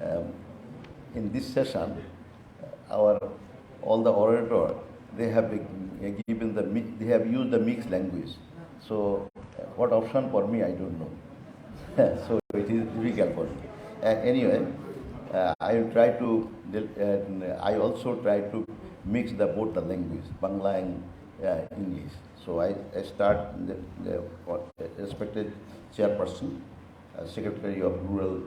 um, in this session, our all the orator they have given they have used the mixed language. So what option for me I don't know. So it is difficult for me. Anyway, I will try to. I also try to mix both the language, Bangla and English. So I start the respected chairperson, Secretary of Rural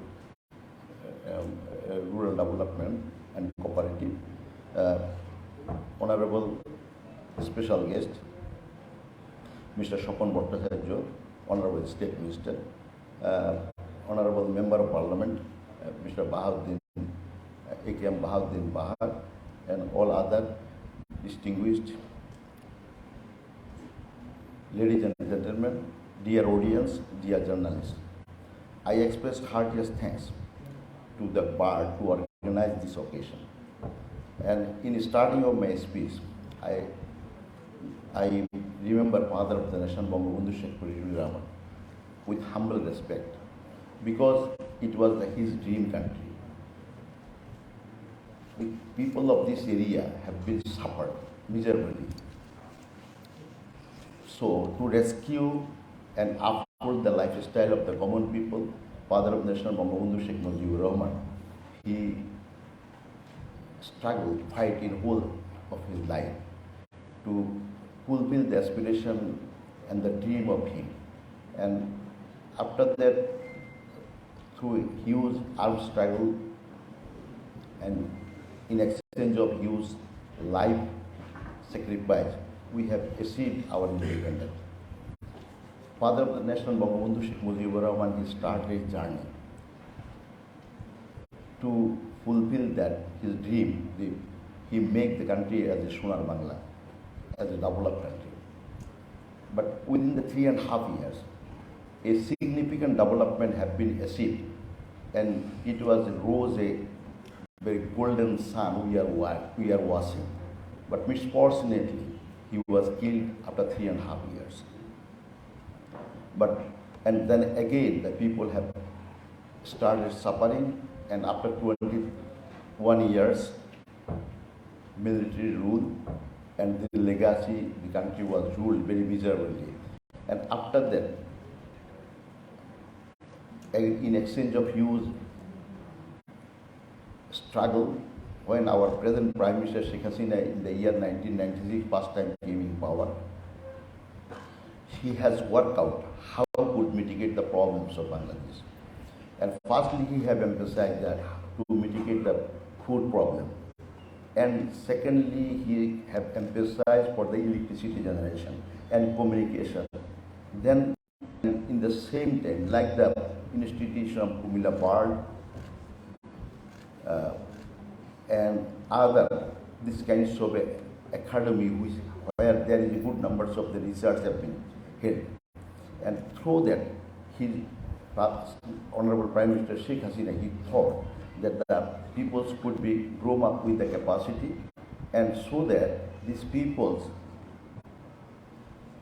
Development and Cooperative, uh, Honorable Special Guest, Mr. Shopon Bhattacharya, Honorable State Minister, uh, Honorable Member of Parliament, Mr. Bahaduddin, AKM Bahaduddin Bahar, and all other distinguished ladies and gentlemen, dear audience, dear journalists. I express heartiest thanks to the bar to organize this occasion. And in starting of my speech, I remember Father of the Nation, Bangabandhu Sheikh Mujibur Rahman, with humble respect, because it was his dream country. The people of this area have been suffered miserably. So to rescue and uphold the lifestyle of the common people, Father of the Nation, Bangabandhu Sheikh Mujibur Rahman, he struggled, fight in whole of his life to fulfill the aspiration and the dream of him. And after that, through huge armed struggle and in exchange of huge life sacrifice, we have achieved our independence. Father of the Nation, Bangabandhu Sheikh Mujibur Rahman, he started his journey to fulfill that his dream. He make the country as a Sonar Bangla, as a developed country. But within the 3.5 years, a significant development have been achieved, and it was rose a very golden sun we are watching. But misfortunately, he was killed after 3.5 years. And then again, the people have started suffering, and after 21 years, military rule and the legacy, the country was ruled very miserably. And after that, in exchange of huge struggle, when our present Prime Minister Sheikh Hasina in the year 1996 first time came in power, he has worked out how to mitigate the problems of Bangladesh. And firstly, he have emphasized that to mitigate the food problem. And secondly, he have emphasized for the electricity generation and communication. Then in the same time, like the institution of Kumila Bard and other these kinds of academy where there is a good numbers of the research have been held. And through that, his Honorable Prime Minister Sheikh Hasina, he thought that the peoples could be grown up with the capacity, and so that these peoples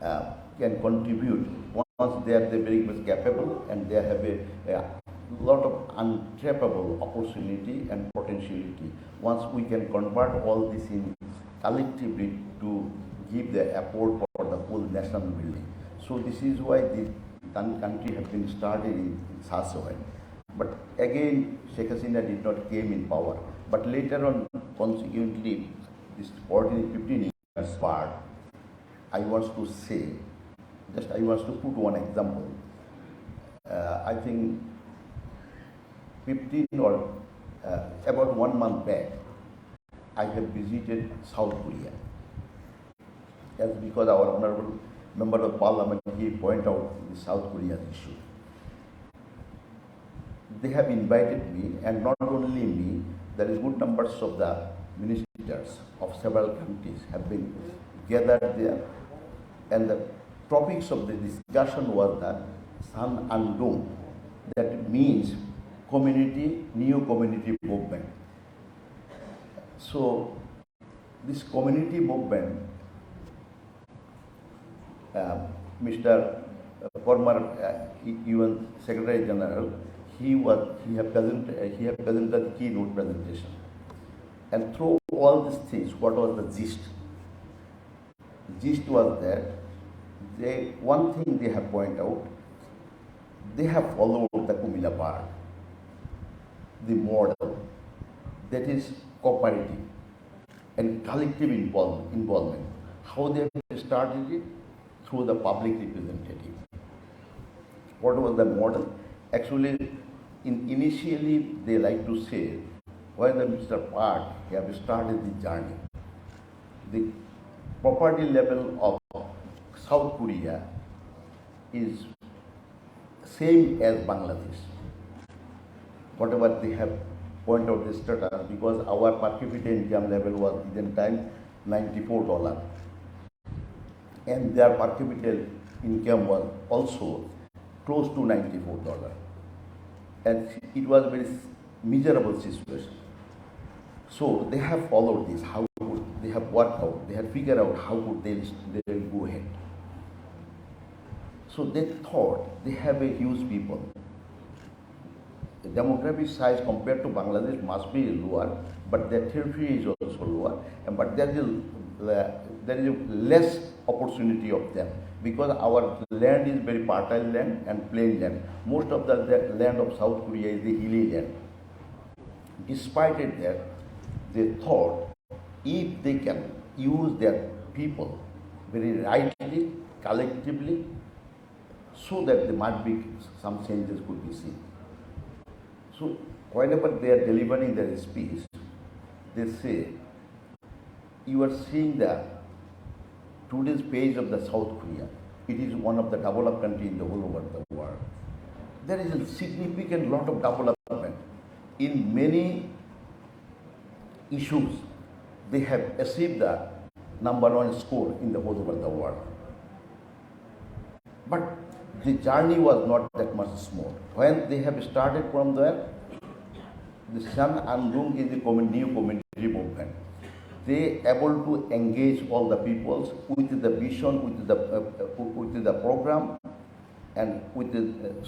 can contribute once they are very much capable and they have a lot of untappable opportunity and potentiality. Once we can convert all this in collectively to give the effort for the whole national building. So this is why the country has been started in such a way. But again, Sheikh Hasina did not came in power. But later on, consequently, this 14, 15 years part, I want to say, I want to put one example. I think 15 or about 1 month back, I have visited South Korea. That's because our Honorable Member of Parliament, he pointed out the South Korean issue. They have invited me, and not only me, there is good numbers of the ministers of several countries have been gathered there, and the topics of the discussion was the Sun and Dome. That means new community movement. So this community movement, Mr. Former UN Secretary General, he had presented the keynote presentation. And through all these things, what was the gist? Gist was that one thing they have pointed out, they have followed the Kumila part, the model that is cooperative and collective involvement. How they have started it? Through the public representative. What was the model? Actually, initially they like to say, when the Mr. Park have started the journey, the property level of South Korea is same as Bangladesh. Whatever they have pointed out the status, because our per capita income level was in the time $94, and their per capita income was also close to $94, and it was a very miserable situation. So they have followed this. How could they have worked out? They had figured out how could they will go ahead. So they thought they have a huge people. The demographic size compared to Bangladesh must be lower, but their territory is also lower, but there is less opportunity of them, because our land is very fertile land and plain land. Most of the land of South Korea is the hilly land. Despite it that, they thought if they can use their people very rightly, collectively, so that there might be some changes could be seen. So whenever they are delivering their speech, they say, you are seeing the today's page of the South Korea. It is one of the developed country in the whole over the world. There is a significant lot of development in many issues. They have achieved the #1 score in the whole over the world. But the journey was not that much smooth. When they have started from there, the San Andung is the new community movement. They able to engage all the peoples with the vision, with the program, and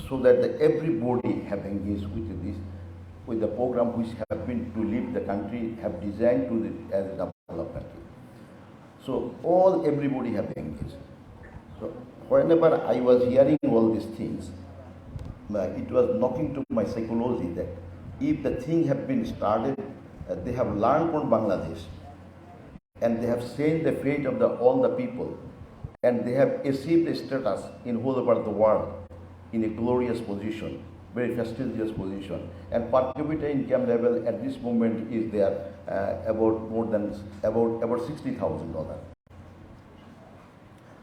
so that everybody have engaged with this, with the program which have been to lead the country, have designed as a developed country. So everybody have engaged. So whenever I was hearing all these things, it was knocking to my psychology that if the thing have been started, they have learned from Bangladesh, and they have changed the fate of all the people, and they have achieved a status in whole over the world in a glorious position, very prestigious position, and per capita income level at this moment is there about $60,000.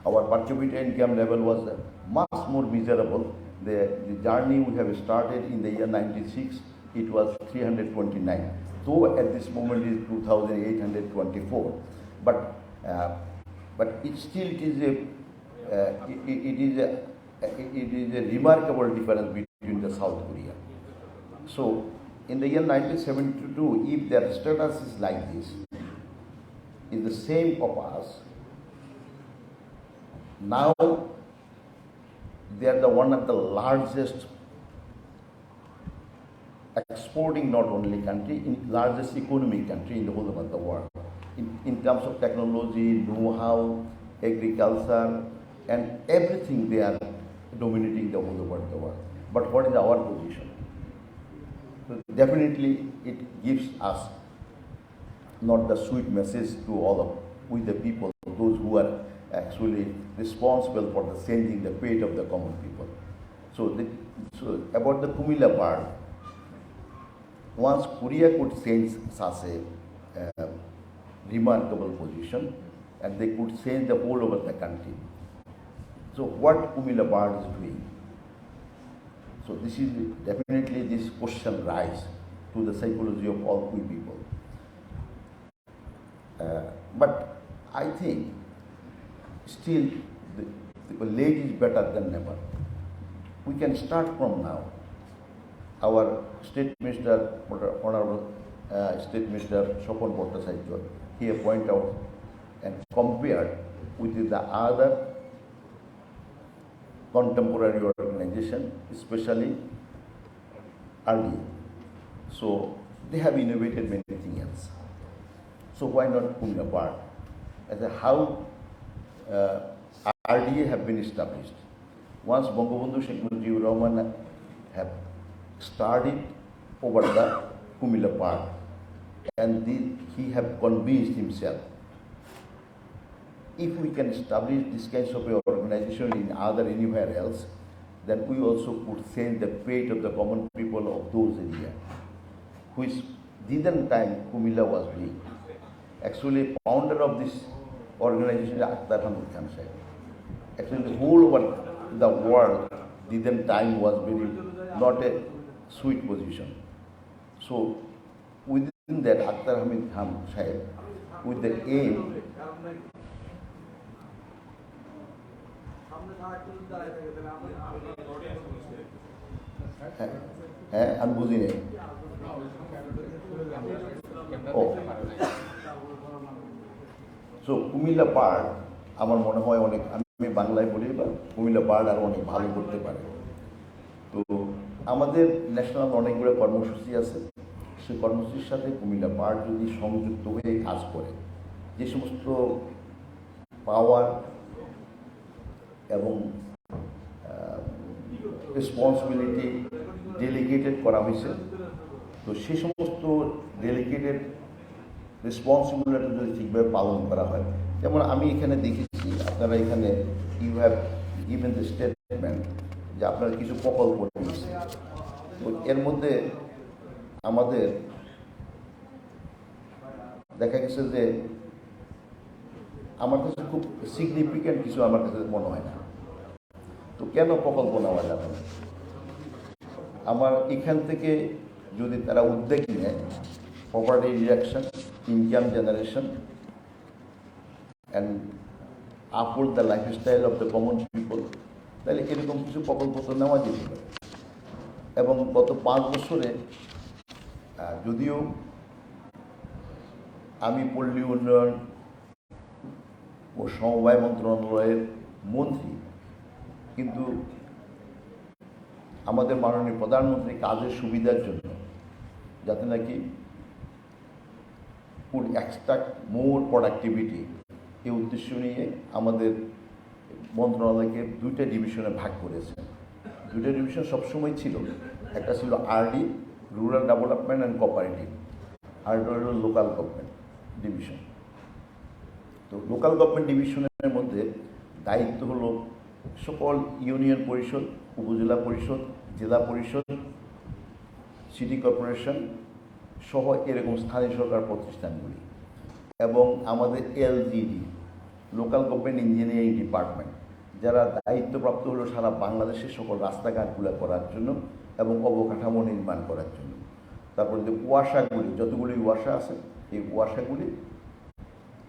Our per capita income level was much more miserable. The journey we have started in the year 96, it was 329. Though at this moment is 2,824, but it is a remarkable difference between the South Korea. So in the year 1972, if their status is like this, is the same of us, now they are the one of the largest exporting not only country, in largest economic country in the whole of the world. In terms of technology, know-how, agriculture, and everything, they are dominating the whole of the world. But what is our position? So definitely, it gives us not the sweet message to all of with the people, those who are actually responsible for the changing the fate of the common people. So about the Kumila part, once Korea could change such a remarkable position, and they could change the whole over the country. So what Kumila Bard is doing? So this is definitely this question rise to the psychology of all Kui people. But I think still the late is better than never. We can start from now. Our State Minister, Honorable State Minister Shopon Bhattacharya, he have pointed out and compared with the other contemporary organization, especially early. So they have innovated many things else. So why not Kumila Park? As a how RDA have been established. Once Bangabandhu Sheikh Mujibur Rahman have started over the Kumila Park, and he have convinced himself, if we can establish this kind of a organization in anywhere else, then we also could change the fate of the common people of those areas, which didn't time Kumila was big. Actually, founder of this organization is Akhtar Hamid Khan Sahib. Actually, the whole over the world didn't time was very not a sweet position. So within that, Akhtar Hamid Khan Sahib, with the aim আমি বুঝি নেই ও so Comilla park আমার মনে হয় অনেক, আমি বাংলায় বলি বা কুমিল্লা পার্ক আরও অনেক ভালো করতে পারে। তো আমাদের ন্যাশনাল অনেকগুলো কর্মসূচি আছে, সেই কর্মসূচির সাথে কুমিল্লা পার্ক যদি সংযুক্ত হয়ে কাজ করে, যে সমস্ত পাওয়ার এবং রেসপন্সিবিলিটি ডেলিগেটেড করা হয়েছে, তো সেই সমস্ত ডেলিগেটেড রেসপন্সিবিলিটি যদি ঠিকভাবে পালন করা হয়, যেমন আমি এখানে দেখেছি আপনারা এখানে you have given the statement যে আপনারা কিছু প্রকল্প নিয়েছে, তো এর মধ্যে আমাদের দেখা গেছে যে আমার কাছে খুব সিগনিফিক্যান্ট কিছু আমার কাছে মনে হয় না। তো কেন প্রকল্প নেওয়া যাবে না? আমার এখান থেকে যদি তারা উদ্যোগ নেয়, property deduction, income generation and uphold the lifestyle of the common people, তাহলে এরকম কিছু প্রকল্প তো নেওয়া যেতে পারে। এবং গত 5 বছরে যদিও আমি পল্লী উন্নয়ন ও সমবায় মন্ত্রণালয়ের মন্ত্রী, কিন্তু আমাদের মাননীয় প্রধানমন্ত্রী কাজের সুবিধার জন্য যাতে নাকি উড এক্সট্রাক্ট মোর প্রোডাক্টিভিটি, এই উদ্দেশ্য নিয়ে আমাদের মন্ত্রণালয়কে 2টা ডিভিশনে ভাগ করেছে। 2টা ডিভিশন সবসময় ছিল, একটা ছিল RD, rural development and cooperative, আর হল লোকাল গভর্নমেন্ট ডিভিশন। তো লোকাল গভর্নমেন্ট ডিভিশনের মধ্যে দায়িত্ব হলো সকল ইউনিয়ন পরিষদ, উপজেলা পরিষদ, জেলা পরিষদ, সিটি কর্পোরেশন সহ এরকম স্থানীয় সরকার প্রতিষ্ঠানগুলি, এবং আমাদের LGD, local government engineering department, যারা দায়িত্বপ্রাপ্ত হলো সারা বাংলাদেশের সকল রাস্তাঘাটগুলো করার জন্য এবং অবকাঠামো নির্মাণ করার জন্য। তারপরে যে ওয়াসাগুলি, যতগুলি ওয়াসা আছে, এই ওয়াসাগুলি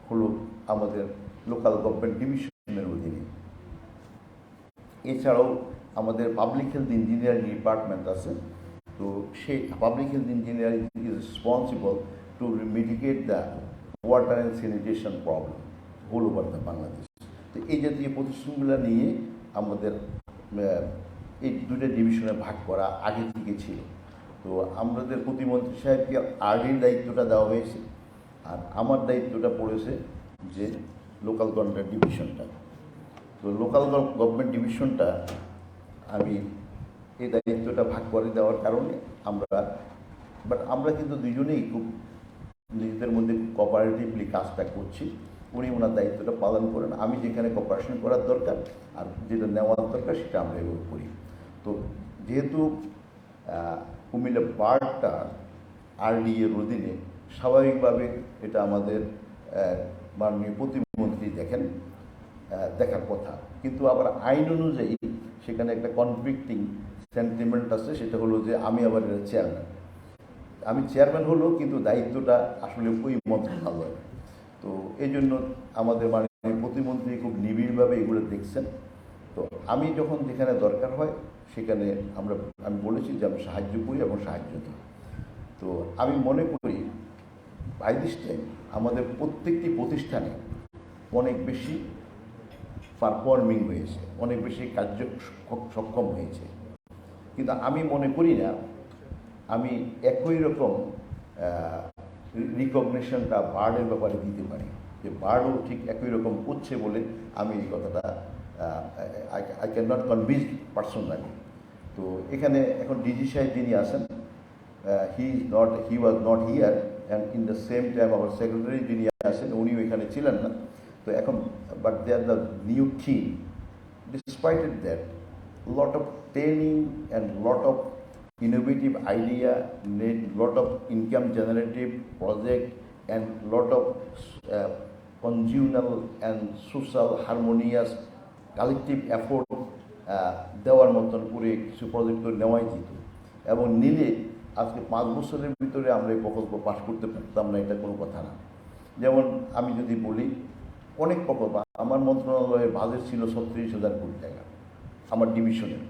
হলো আমাদের লোকাল গভর্নমেন্ট ডিভিশনের অধীনে। এছাড়াও আমাদের পাবলিক হেলথ ইঞ্জিনিয়ারিং ডিপার্টমেন্ট আছে, তো সেই public health engineering is responsible to mitigate the water and sanitation problem whole over the Bangladesh. তো এই জাতীয় প্রতিষ্ঠানগুলো নিয়ে আমাদের এই 2টা ডিভিশনে ভাগ করা আগে থেকে ছিল। তো আমাদের প্রতিমন্ত্রী সাহেবকে আরডির দায়িত্বটা দেওয়া হয়েছে, আর আমার দায়িত্বটা পড়েছে যে লোকাল গভর্নমেন্ট ডিভিশনটা। তো লোকাল গভর্নমেন্ট ডিভিশনটা আমি এই দায়িত্বটা ভাগ করে দেওয়ার কারণে আমরা কিন্তু দুজনেই খুব নিজেদের মধ্যে কোঅপারেটিভলি কাজটা করছি। উনি ওনার দায়িত্বটা পালন করেন, আমি যেখানে কোঅপারেশন করার দরকার আর যেটা নেওয়ার দরকার সেটা আমরা এভাবে করি। তো যেহেতু কুমিল্লা পার্কটা আরডি এর অধীনে, স্বাভাবিকভাবে এটা আমাদের মাননীয় প্রতিমন্ত্রী দেখার কথা, কিন্তু আবার আইন অনুযায়ী সেখানে একটা কনফ্লিক্টিং সেন্টিমেন্ট আছে, সেটা হলো যে আমি আবার চেয়ারম্যান হলো, কিন্তু দায়িত্বটা আসলে ওই মন্ত্রণালয়। তো এই জন্য আমাদের মাননীয় প্রতিমন্ত্রী খুব নিবিড়ভাবে এগুলো দেখছেন। তো আমি যখন যেখানে দরকার হয় সেখানে আমি বলেছি যে আমি সাহায্য করি এবং সাহায্য দিই। তো আমি মনে করি বাই দিস টাইম আমাদের প্রত্যেকটি প্রতিষ্ঠানে অনেক বেশি পারফর্মিং হয়েছে, অনেক বেশি সক্ষম হয়েছে, কিন্তু আমি মনে করি না আমি একই রকম রিকগনিশনটা বার্ডের ব্যাপারে দিতে পারি, যে বার্ডও ঠিক একই রকম করছে বলে আমি এই কথাটা I can not convince personally. তো এখানে এখন ডিজি সাহেব যিনি আছেন, he was not here, and in the same time our secretary যিনি আছেন উনিও এখানে ছিলেন না। তো এখন but they are the new team, despite that, lot of training and lot of innovative idea, need lot of income generative project and lot of conjugal and social harmonious collective effort দেওয়ার মতন করে কিছু project করে নেওয়াই যেত, এবং নিলে আজকে 5 বছরের ভিতরে আমরা এই প্রকল্প পাশ করতে পারতাম না, এটা কোনো কথা না। যেমন আমি যদি বলি, অনেক প্রকল্প আমার মন্ত্রণালয়ের বাজেট ছিল 36,000 কোটি টাকা আমার ডিভিশনের,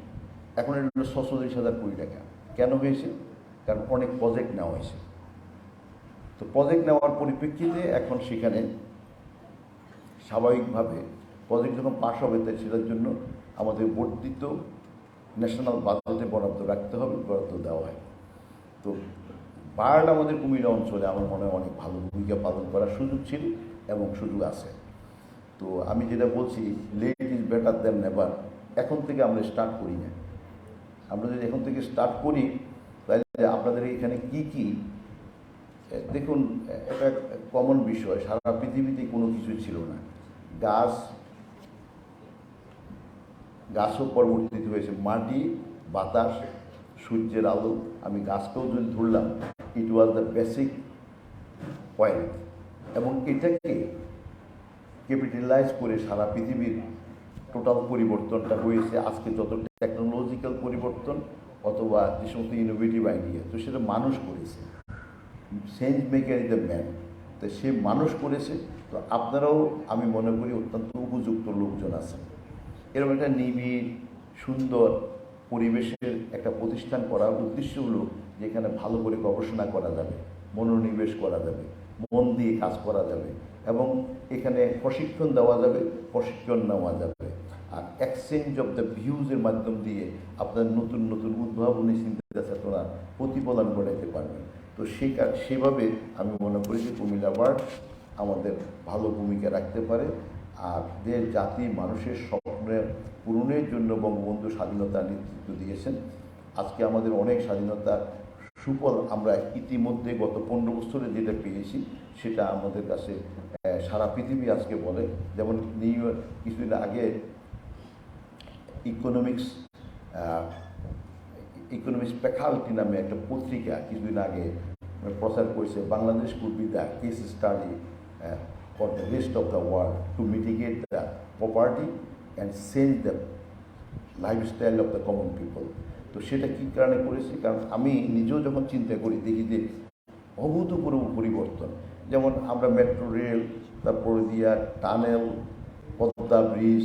এখন এটা হলো 46,000 কোটি টাকা। কেন হয়েছে? কারণ অনেক প্রজেক্ট নেওয়া হয়েছে। তো প্রজেক্ট নেওয়ার পরিপ্রেক্ষিতে এখন সেখানে স্বাভাবিকভাবে প্রজেক্ট যখন পাস হবে, তাই সেটার জন্য আমাদের বর্ধিত ন্যাশনাল বাজেটে বরাদ্দ রাখতে হবে, বরাদ্দ দেওয়া হয়। তো বার্ড আমাদের কুমিল্লা অঞ্চলে আমার মনে হয় অনেক ভালো ভূমিকা পালন করার সুযোগ ছিল এবং সুযোগ আছে। তো আমি যেটা বলছি, late is better than never, এখন থেকে আমরা স্টার্ট করি না। আমরা যদি এখন থেকে স্টার্ট করি, তাহলে আপনাদের এখানে কি কি, দেখুন এটা কমন বিষয়, সারা পৃথিবীতে কোনো কিছু ছিল না। গাছও পরবর্তীতে হয়েছে, মাটি, বাতাস, সূর্যের আলো। আমি গাছকেও যদি ধরলাম, ইট ওয়াজ দ্য বেসিক পয়েন্ট, এবং এটাকে ক্যাপিটালাইজ করে সারা পৃথিবীর টোটাল পরিবর্তনটা হয়েছে। আজকে যত টেকনোলজিক্যাল পরিবর্তন অথবা যে সমস্ত ইনোভেটিভ আইডিয়া, তো সেটা মানুষ করেছে। Change maker is the man, তো সে মানুষ করেছে। তো আপনারাও আমি মনে করি অত্যন্ত উপযুক্ত লোকজন আছেন। এরকম একটা নিবিড় সুন্দর পরিবেশের একটা প্রতিষ্ঠান করার উদ্দেশ্য হলো যেখানে ভালো করে গবেষণা করা যাবে, মনোনিবেশ করা যাবে, মন দিয়ে কাজ করা যাবে, এবং এখানে প্রশিক্ষণ দেওয়া যাবে, প্রশিক্ষণ নেওয়া যাবে, আর এক্সচেঞ্জ অফ দ্য ভিউজের মাধ্যম দিয়ে আপনার নতুন নতুন উদ্ভাবনী চিন্তা চেতনা প্রতিফলন ঘটাইতে পারবেন। তো সেভাবে আমি মনে করি যে কুমিল্লা বার্ড আমাদের ভালো ভূমিকা রাখতে পারে। আর যে জাতি মানুষের স্বপ্নের পূরণের জন্য বঙ্গবন্ধু স্বাধীনতার নেতৃত্ব দিয়েছেন, আজকে আমাদের অনেক স্বাধীনতার সুফল আমরা ইতিমধ্যে গত 15 বছরে যেটা পেয়েছি, সেটা আমাদের কাছে সারা পৃথিবী আজকে বলে। যেমন নিউ ইয়র্ক কিছুদিন আগে ইকোনমিক্স ফ্যাকাল্টি নামে একটা পত্রিকা কিছুদিন আগে প্রচার করেছে, Bangladesh could be the case study for the rest of the world to mitigate the poverty and change the lifestyle of the common people. তো সেটা কী কারণে করেছে? কারণ আমি নিজেও যখন চিন্তা করি, দেখি যে অভূতপূর্ব পরিবর্তন। যেমন আমরা মেট্রো রেল, তারপরে দিয়া টানেল, পদ্মা ব্রিজ,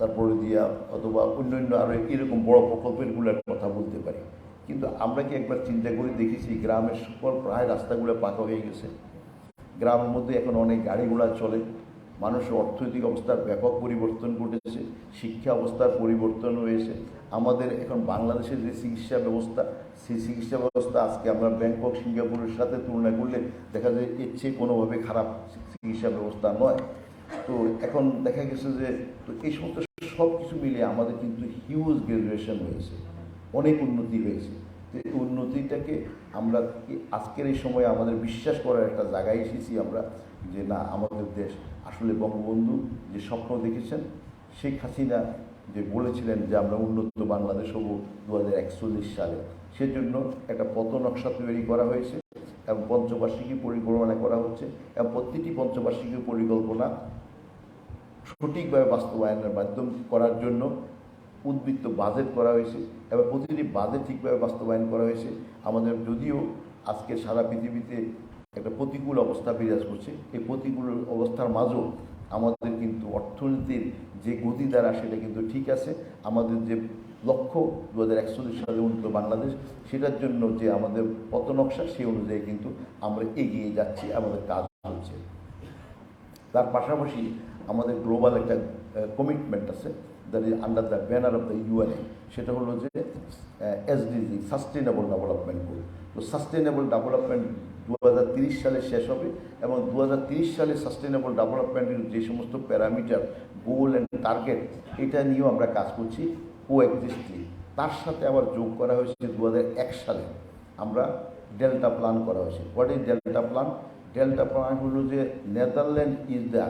তারপরে দিয়া অথবা অন্যান্য আরও এরকম বড় প্রকল্পেরগুলোর কথা বলতে পারি। কিন্তু আমরা কি একবার চিন্তা করে দেখেছি গ্রামের সকল প্রায় রাস্তাগুলো পাকা হয়ে গেছে, গ্রামের মধ্যে এখন অনেক গাড়ি ঘোড়া চলে, মানুষের অর্থনৈতিক অবস্থার ব্যাপক পরিবর্তন ঘটেছে, শিক্ষা অবস্থার পরিবর্তন হয়েছে। আমাদের এখন বাংলাদেশের যে চিকিৎসা ব্যবস্থা, সেই চিকিৎসা ব্যবস্থা আজকে আমরা ব্যাংকক, সিঙ্গাপুরের সাথে তুলনা করলে দেখা যায় এর চেয়ে কোনোভাবে খারাপ চিকিৎসা ব্যবস্থা নয়। তো এখন দেখা গেছে যে তো এই সমস্ত সব কিছু মিলিয়ে আমাদের কিন্তু হিউজ গ্রাজুয়েশন হয়েছে, অনেক উন্নতি হয়েছে। তো এই উন্নতিটাকে আমরা আজকের এই সময়ে আমাদের বিশ্বাস করার একটা জায়গায় এসেছি আমরা, যে না, আমাদের দেশ আসলে বঙ্গবন্ধু যে স্বপ্ন দেখেছেন, শেখ হাসিনা যে বলেছিলেন যে আমরা উন্নত বাংলাদেশ হব 2041 সালে, সেজন্য একটা পথ নকশা তৈরি করা হয়েছে এবং পঞ্চবার্ষিকী পরিকল্পনা করা হচ্ছে, এবং প্রতিটি পঞ্চবার্ষিকী পরিকল্পনা সঠিকভাবে বাস্তবায়নের মাধ্যম করার জন্য উদ্বৃত্ত বাজেট করা হয়েছে, এবং প্রতিটি বাজেট ঠিকভাবে বাস্তবায়ন করা হয়েছে। আমাদের যদিও আজকে সারা পৃথিবীতে একটা প্রতিকূল অবস্থা বিরাজ করছে, এই প্রতিকূল অবস্থার মাঝেও আমাদের কিন্তু অর্থনীতির যে গতিধারা সেটা কিন্তু ঠিক আছে। আমাদের যে লক্ষ্য 2041 সালে উন্নত বাংলাদেশ, সেটার জন্য যে আমাদের পথ নকশা, সেই অনুযায়ী কিন্তু আমরা এগিয়ে যাচ্ছি, আমাদের কাজ হচ্ছে। তার পাশাপাশি আমাদের গ্লোবাল একটা কমিটমেন্ট আছে, that is under the banner of the UNA, সেটা হলো যে এসডিজি, সাস্টেনেবল ডেভেলপমেন্ট গোল। তো সাস্টেনেবল ডেভেলপমেন্ট 2030 সালে শেষ হবে, এবং 2030 সালে সাস্টেনেবল ডেভেলপমেন্টের যে সমস্ত প্যারামিটার, গোল অ্যান্ড টার্গেট, এটা নিয়েও আমরা কাজ করছি কোএক্সিস্টলি। তার সাথে আবার যোগ করা হয়েছে 2001 সালে আমরা ডেল্টা প্ল্যান করা হয়েছে। What is delta plan? Delta plan হলো যে Netherland is the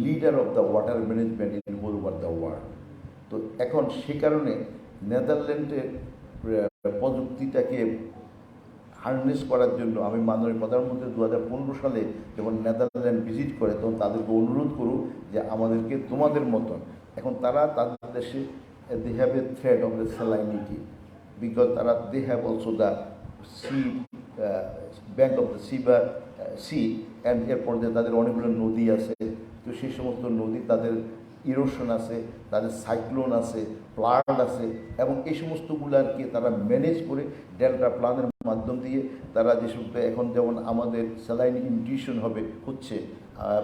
leader of the water management in whole over the world. তো এখন সে কারণে নেদারল্যান্ডের প্রযুক্তিটাকে হার্নেস করার জন্য আমি মাননীয় প্রধানমন্ত্রী 2015 সালে যখন নেদারল্যান্ড ভিজিট করে, তখন তাদেরকে অনুরোধ করুন যে আমাদেরকে তোমাদের মতন, এখন তারা তাদের দেশে they have a threat of the salinity, because তারা they have also the sea bank of the sea and এরপর যে তাদের অনেকগুলো নদী আছে। তো সেই সমস্ত নদী তাদের ইরোশন আছে, তাদের সাইক্লোন আছে, ফ্লাড আছে, এবং এই সমস্তগুলোকে তারা ম্যানেজ করে ডেল্টা প্ল্যানের মাধ্যম দিয়ে তারা যেসব এখন যেমন আমাদের স্যালাইন ইনটিউশন হচ্ছে,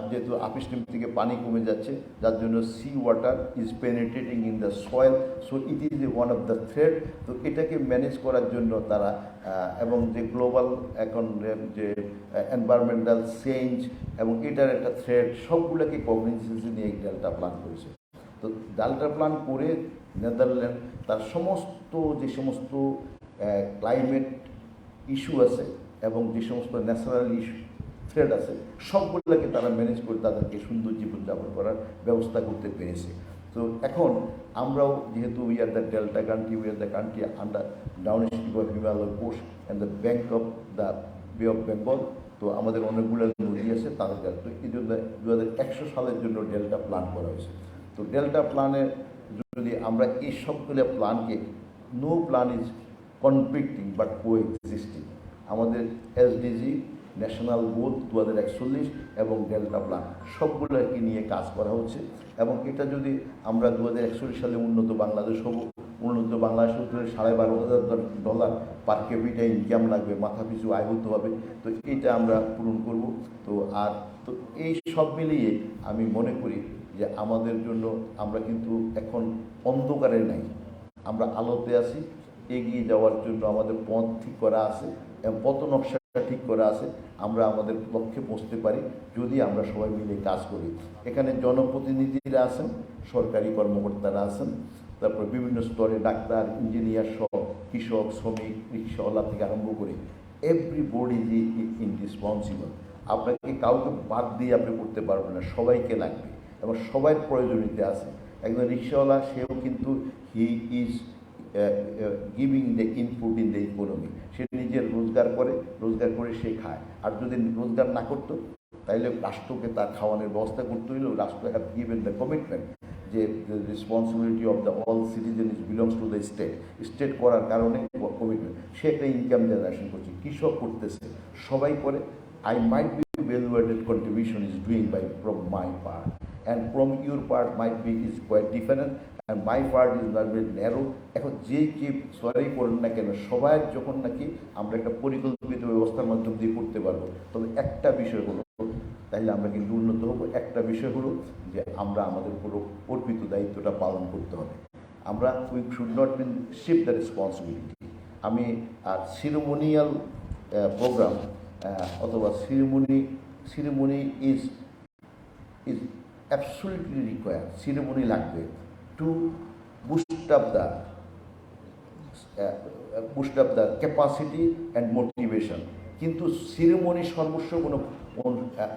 যেহেতু আপিস্টিম থেকে পানি কমে যাচ্ছে, যার জন্য sea water is penetrating in the soil, so it is one of the thread. তো এটাকে ম্যানেজ করার জন্য তারা এবং যে গ্লোবাল এখন যে এনভায়রনমেন্টাল চেঞ্জ এবং এটার একটা থ্রেড, সবগুলোকে কগনিজেন্সে নিয়ে ডেল্টা প্ল্যান করেছে। তো ডেল্টা প্ল্যান করে নেদারল্যান্ড তার সমস্ত যে সমস্ত ক্লাইমেট ইস্যু আছে এবং যে সমস্ত ন্যাচারাল ইস্যু থ্রেড আছে, সবগুলোকে তারা ম্যানেজ করে তাদেরকে সুন্দর জীবনযাপন করার ব্যবস্থা করতে পেরেছে। তো এখন আমরাও যেহেতু we are the delta country, we are the country under down strip of Himalaya coast and the bank of the bay of Bengal, তো আমাদের অনেকগুলো নদী আছে তাদের কাছে। তো এই জন্য 2100 সালের জন্য ডেল্টা প্ল্যান করা হয়েছে। তো ডেল্টা প্ল্যানে যদি আমরা এই সবগুলো প্ল্যানকে, no plan is conflicting but coexisting, আমাদের এসডিজি, ন্যাশনাল গোল 2041 এবং ডেল্টা প্ল্যান সবগুলোকে নিয়ে কাজ করা হচ্ছে। এবং এটা যদি আমরা 2041 সালে উন্নত বাংলাদেশ হব, উন্নত বাংলাদেশ হতে $12,500 পার ক্যাপিটা ইনকাম লাগবে, মাথা পিছু আয় হতে হবে। তো এইটা আমরা পূরণ করব। তো আর তো এই সব মিলিয়ে আমি মনে করি যে আমাদের জন্য আমরা কিন্তু এখন অন্ধকারে নাই, আমরা আলোতে আছি। এগিয়ে যাওয়ার জন্য আমাদের পথ ঠিক করা আছে এবং পথ নকশাটা ঠিক করা আছে। আমরা আমাদের লক্ষ্যে পৌঁছতে পারি যদি আমরা সবাই মিলে কাজ করি। এখানে জনপ্রতিনিধিরা আছেন, সরকারি কর্মকর্তারা আছেন, তারপর বিভিন্ন স্তরে ডাক্তার, ইঞ্জিনিয়ার সহ, কৃষক, শ্রমিক, রিক্সাওয়ালা থেকে আরম্ভ করে এভরিবডি ইজ ইনডিসপন্সিবল। আপনাকে কাউকে বাদ দিয়ে আপনি করতে পারবেন না, সবাইকে লাগবে এবং সবার প্রয়োজনীয়তা আছে। একজন রিক্সাওয়ালা, সেও কিন্তু he is giving the input in the economy. সে নিজের রোজগার করে সে খায়। আর যদি রোজগার না করতো তাহলে রাষ্ট্রকে তার খাওয়ানোর ব্যবস্থা করতে হইলেও রাষ্ট্র হ্যাভ গিভেন দ্য কমিটমেন্ট যে the responsibility of the all citizen is belongs to the state করার কারণে কমিটমেন্ট। সে একটা ইনকাম জেনারেশন করছে, কৃষক করতেছে, সবাই করে। I might be value-added contribution is doing from my part, and from your part might be is quite different, and my part is not very narrow. এখন যে কি সরি করেন না কেন, সবাই যখন নাকি আমরা একটা পরিকল্পিত ব্যবস্থার মাধ্যম দিয়ে করতে পারবো, তবে একটা বিষয় হলো, তাইলে আমরা কিন্তু উন্নত হবো। একটা বিষয় হলো যে আমরা আমাদের পুরো অর্পিত দায়িত্বটা পালন করতে হবে। আমরা we should not been shift the responsibility. আমি আর সিরিমোনিয়াল প্রোগ্রাম অথবা ceremony is absolutely required. Ceremony লাগবে to boost up the capacity and motivation. কিন্তু সিরিমনি সর্বস্ব কোনো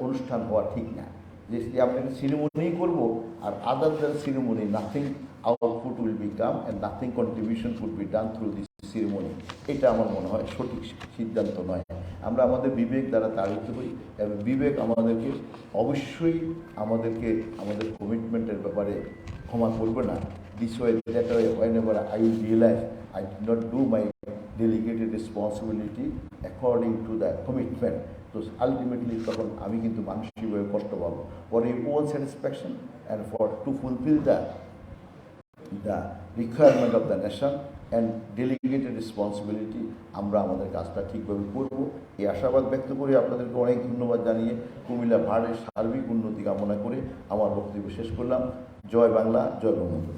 অনুষ্ঠান হওয়া ঠিক না, যে আমরা সিরিমনি করব আর other than ceremony nothing output will be come and nothing contribution could be done through this ceremony. এটা আমার মনে হয় সঠিক সিদ্ধান্ত নয়। আমরা আমাদের বিবেক দ্বারা তাড়িত হই এবং বিবেক আমাদেরকে অবশ্যই আমাদের কমিটমেন্টের ব্যাপারে ক্ষমা করবে না। This way that way whenever I realize I did not do my delegated responsibility according to the commitment, তো আলটিমেটলি তখন আমি কিন্তু মানসিকভাবে কষ্ট পাবো। For a own satisfaction and for to fulfil the requirement of the nation and delegated responsibility, আমরা আমাদের কাজটা ঠিকভাবে করব, এই আশাবাদ ব্যক্ত করে আপনাদেরকে অনেক ধন্যবাদ জানিয়ে কুমিল্লা ভাড়ের সার্বিক উন্নতি কামনা করে আমার বক্তব্য শেষ করলাম। জয় বাংলা, জয় বঙ্গবন্ধু।